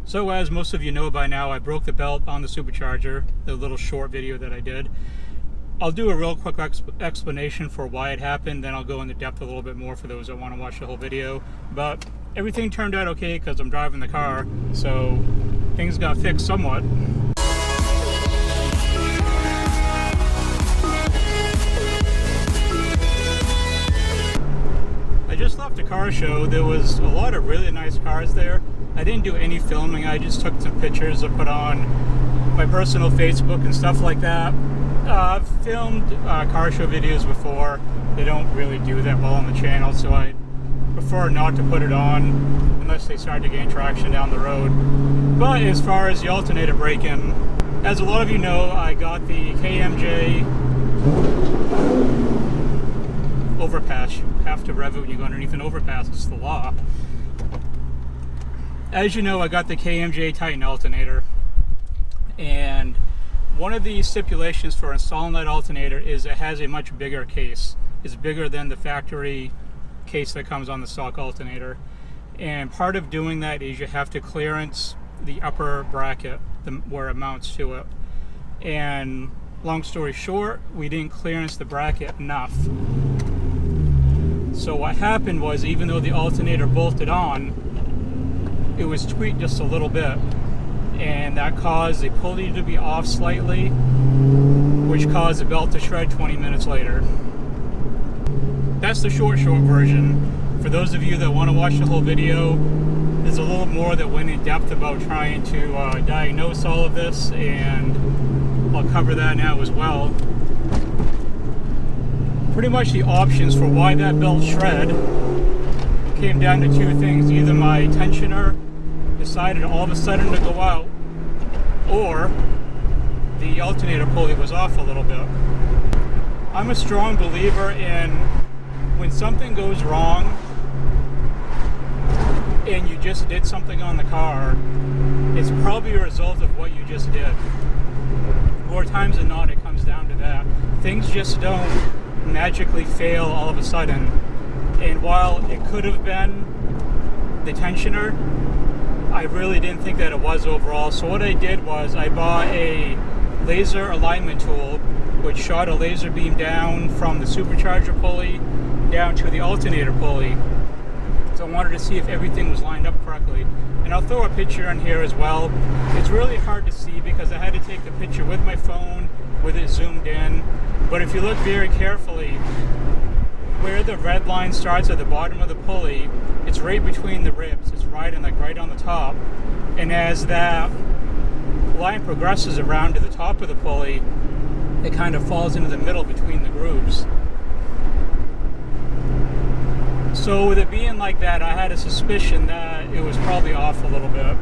So as most of you know by now, I broke the belt on the Supercharger, the little short video that I did. I'll do a real quick explanation for why it happened, then I'll go into depth a little bit more for those that want to watch the whole video. But everything turned out okay because I'm driving the car, so things got fixed somewhat. I just left a car show. There was a lot of really nice cars there. I didn't do any filming, I just took some pictures to put on my personal Facebook and stuff like that. I've filmed car show videos before. They don't really do that well on the channel, so I prefer not to put it on unless they start to gain traction down the road. But as far as the alternator break-in, as a lot of you know, I got the KMJ overpass. You have to rev it when you go underneath an overpass, it's the law. As you know, I got the KMJ Titan alternator, and one of the stipulations for installing that alternator is it has a much bigger case. It's bigger than the factory case that comes on the stock alternator, and part of doing that is you have to clearance the upper bracket where it mounts to it. And long story short, we didn't clearance the bracket enough. So what happened was, even though the alternator bolted on, it was tweaked just a little bit, and that caused the pulley to be off slightly, which caused the belt to shred 20 minutes later. That's the short version. For those of you that want to watch the whole video, there's a little more that went in depth about trying to diagnose all of this, and I'll cover that now as well. Pretty much the options for why that belt shred came down to two things. Either my tensioner decided all of a sudden to go out, or the alternator pulley was off a little bit. I'm a strong believer in when something goes wrong and you just did something on the car, it's probably a result of what you just did. More times than not, it comes down to that. Things just don't magically fail all of a sudden. And while it could have been the tensioner, I really didn't think that it was overall. So what I did was I bought a laser alignment tool, which shot a laser beam down from the Supercharger pulley down to the alternator pulley. So I wanted to see if everything was lined up correctly. And I'll throw a picture in here as well. It's really hard to see because I had to take the picture with my phone with it zoomed in. But if you look very carefully, where the red line starts at the bottom of the pulley, it's right between the ribs. It's right on the top. And as that line progresses around to the top of the pulley, it kind of falls into the middle between the grooves. So with it being like that, I had a suspicion that it was probably off a little bit.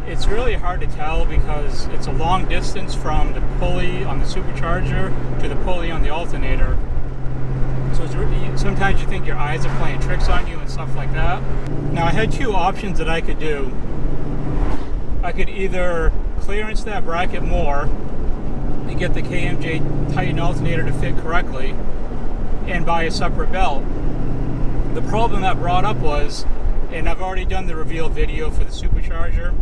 It's really hard to tell because it's a long distance from the pulley on the Supercharger to the pulley on the alternator. So it's really, sometimes you think your eyes are playing tricks on you and stuff like that. Now I had two options that I could do. I could either clearance that bracket more and get the KMJ Titan alternator to fit correctly and buy a separate belt. The problem that brought up was, and I've already done the reveal video for the Supercharger,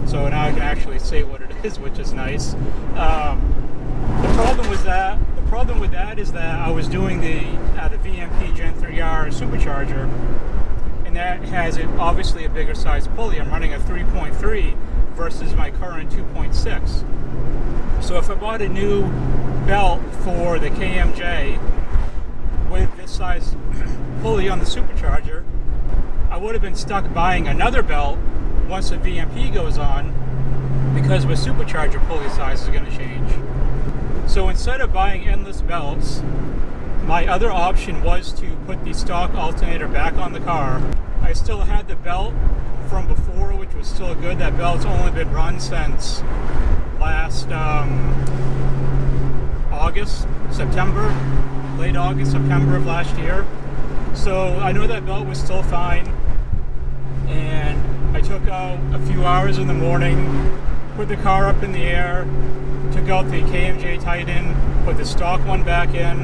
so now I can actually say what it is, which is nice. The problem with that is that I was doing the VMP Gen 3R Supercharger, and that has obviously a bigger size pulley. I'm running a 3.3 versus my current 2.6. So if I bought a new belt for the KMJ with this size pulley on the Supercharger, I would have been stuck buying another belt once the VMP goes on, because my Supercharger pulley size is going to change. So instead of buying endless belts, my other option was to put the stock alternator back on the car. I still had the belt from before, which was still good. That belt's only been run since last late August, September of last year. So I know that belt was still fine, and I took out a few hours in the morning, put the car up in the air, took out the KMJ Titan, put the stock one back in,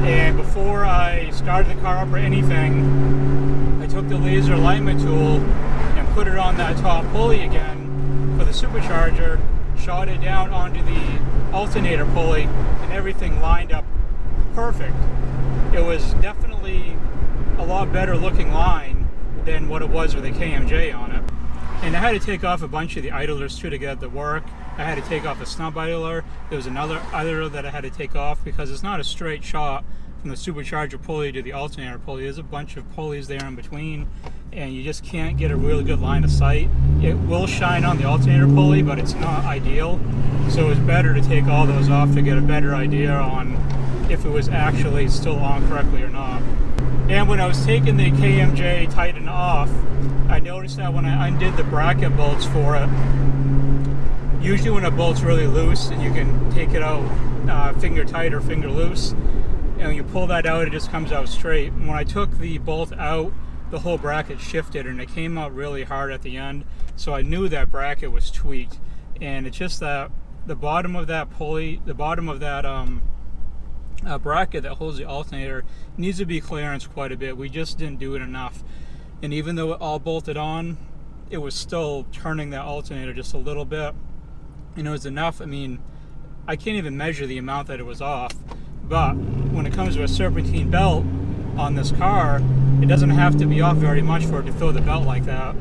and before I started the car up or anything, I took the laser alignment tool and put it on that top pulley again for the supercharger, shot it down onto the alternator pulley, and everything lined up perfect. It was definitely a lot better looking line than what it was with a KMJ on it. And I had to take off a bunch of the idlers too to get it to work. I had to take off a snub idler. There was another idler that I had to take off because it's not a straight shot from the supercharger pulley to the alternator pulley. There's a bunch of pulleys there in between, and you just can't get a really good line of sight. It will shine on the alternator pulley, but it's not ideal. So it's better to take all those off to get a better idea on if it was actually still on correctly or not. And when I was taking the KMJ Titan off, I noticed that when I undid the bracket bolts for it, usually when a bolt's really loose and you can take it out finger tight or finger loose, and when you pull that out, it just comes out straight. And when I took the bolt out, the whole bracket shifted and it came out really hard at the end. So I knew that bracket was tweaked. And it's just that the bottom of that pulley, the bottom of that bracket that holds the alternator needs to be clearanced quite a bit. We just didn't do it enough. And even though it all bolted on, it was still turning that alternator just a little bit. And it was enough. I mean, I can't even measure the amount that it was off. But when it comes to a serpentine belt on this car, it doesn't have to be off very much for it to fill the belt like that.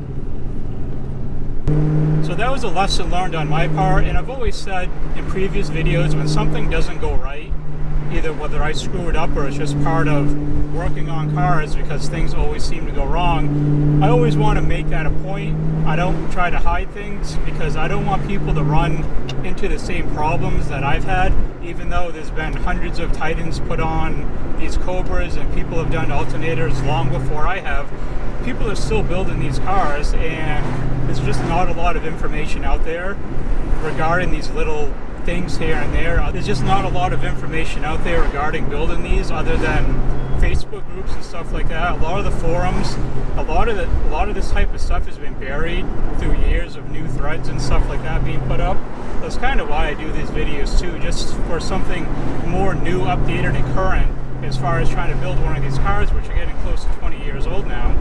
So that was a lesson learned on my part, and I've always said in previous videos, when something doesn't go right, either whether I screw it up or it's just part of working on cars because things always seem to go wrong, I always want to make that a point. I don't try to hide things because I don't want people to run into the same problems that I've had, even though there's been hundreds of Titans put on these Cobras and people have done alternators long before I have. People are still building these cars, and there's just not a lot of information out there regarding these little things here and there. There's just not a lot of information out there regarding building these other than Facebook groups and stuff like that. A lot of the forums, a lot of this type of stuff has been buried through years of new threads and stuff like that being put up. That's kind of why I do these videos too, just for something more new, updated, and current as far as trying to build one of these cars, which are getting close to 20 years old now.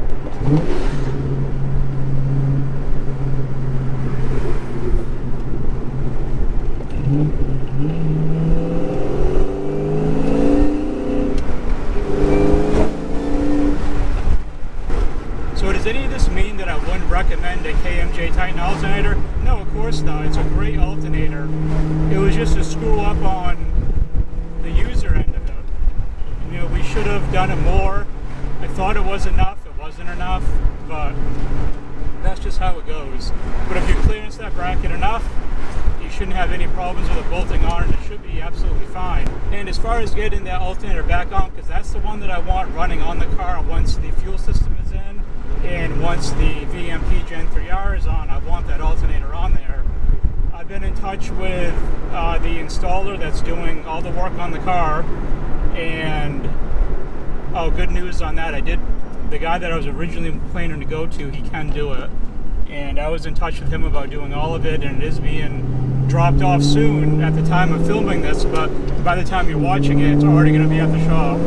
So does any of this mean that I wouldn't recommend a KMJ Titan alternator? No, of course not. It's a great alternator. It was just a screw up on the user end of it. You know, we should have done it more. I thought it was enough. It wasn't enough, but that's just how it goes. But if you clearance that bracket enough, you shouldn't have any problems with it bolting on, and it should be absolutely fine. And as far as getting that alternator back on, because that's the one that I want running on the car once the fuel system is in, and once the VMP Gen 3R is on, I want that alternator on there. I've been in touch with the installer that's doing all the work on the car, and good news on that. The guy that I was originally planning to go to, he can do it. And I was in touch with him about doing all of it, and it is being dropped off soon at the time of filming this, but by the time you're watching it, it's already going to be at the shop.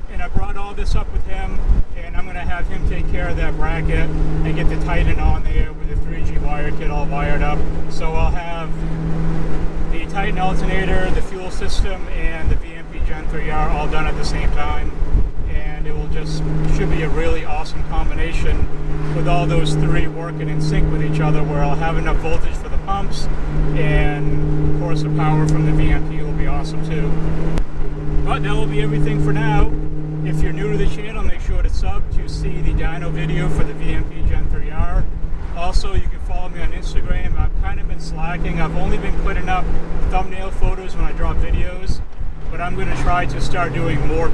And I brought all this up with him, and I'm going to have him take care of that bracket and get the Titan on there with the 3G wire kit all wired up. So I'll have the Titan alternator, the fuel system, and the VMP Gen 3R all done at the same time. And it should be a really awesome combination with all those three working in sync with each other, where I'll have enough voltage for the pumps, and of course the power from the VMP will be awesome too. But that will be everything for now. If you're new to the channel, make sure to sub to see the dyno video for the VMP Gen 3R. Also, you can follow me on Instagram. I've kind of been slacking. I've only been putting up thumbnail photos when I drop videos, but I'm going to try to start doing more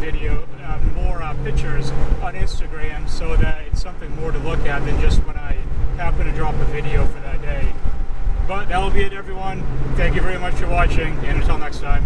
pictures on Instagram, so that it's something more to look at than just when I happen to drop a video for that day. But that will be it, everyone. Thank you very much for watching, and until next time.